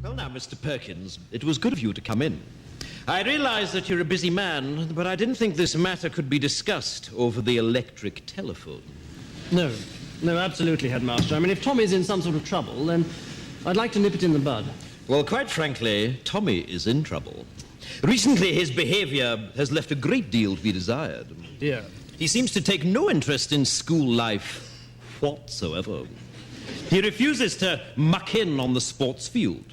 Well, now, Mr. Perkins, it was good of you to come in. I realize that you're a busy man, but I didn't think this matter could be discussed over the electric telephone. No, absolutely, Headmaster. I mean, if Tommy's in some sort of trouble, then I'd like to nip it in the bud. Well, quite frankly, Tommy is in trouble. Recently, his behavior has left a great deal to be desired. Dear. He seems to take no interest in school life whatsoever. He refuses to muck in on the sports field.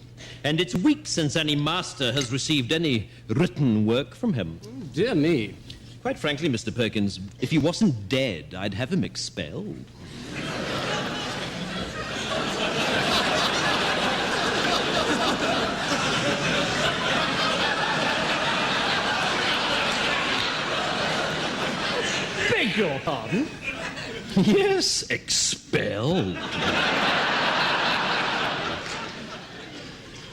And it's weeks since any master has received any written work from him. Oh, dear me. Quite frankly, Mr. Perkins, if he wasn't dead, I'd have him expelled. Beg your pardon? Yes, expelled.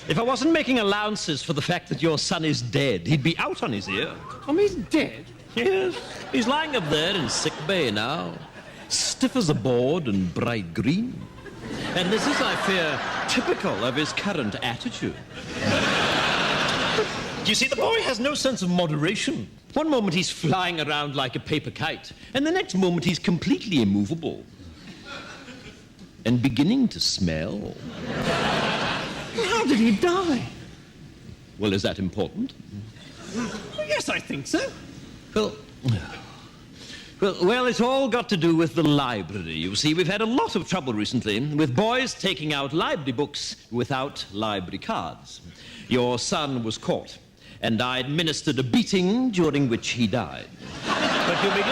If I wasn't making allowances for the fact that your son is dead, he'd be out on his ear. Tommy's dead? Yes, he's lying up there in sick bay now, stiff as a board and bright green. And this is, I fear, typical of his current attitude. You see, the boy has no sense of moderation. One moment he's flying around like a paper kite, and the next moment he's completely immovable. And beginning to smell. How did he die? Well, is that important? Yes, I think so. Well, it's all got to do with the library. You see, we've had a lot of trouble recently with boys taking out library books without library cards. Your son was caught, and I administered a beating during which he died. But you'll be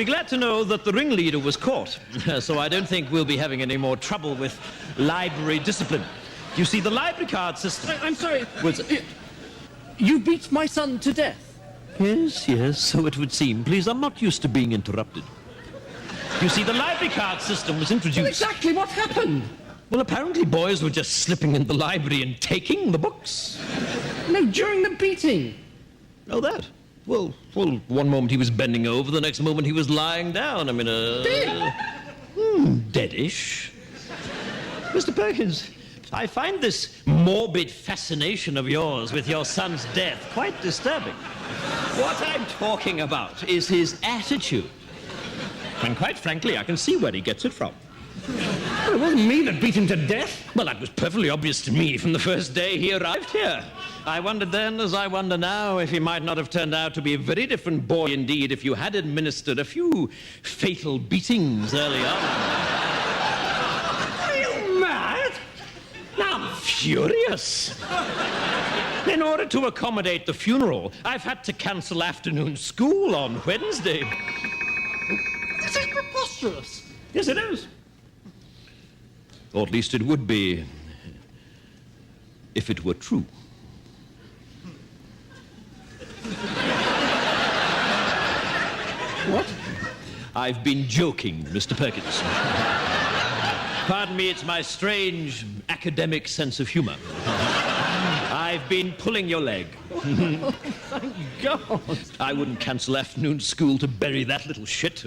glad to know that the ringleader was caught, so I don't think we'll be having any more trouble with library discipline. You see, the library card system... I'm sorry. You beat my son to death? Yes, so it would seem. Please, I'm not used to being interrupted. You see, the library card system was introduced... Well, exactly what happened? Well, apparently boys were just slipping into the library and taking the books. No, during the beating. Oh, that? Well, one moment he was bending over, the next moment he was lying down. I mean, deadish. Mr. Perkins, I find this morbid fascination of yours with your son's death quite disturbing. What I'm talking about is his attitude. And quite frankly, I can see where he gets it from. Well, it wasn't me that beat him to death. Well, that was perfectly obvious to me from the first day he arrived here. I wondered then, as I wonder now, if he might not have turned out to be a very different boy indeed if you had administered a few fatal beatings early on. Are you mad? I'm furious. In order to accommodate the funeral, I've had to cancel afternoon school on Wednesday. This is preposterous. Yes, it is. Or at least it would be if it were true. What? I've been joking, Mr. Perkins. Pardon me, it's my strange academic sense of humor. I've been pulling your leg. Thank God. I wouldn't cancel afternoon school to bury that little shit.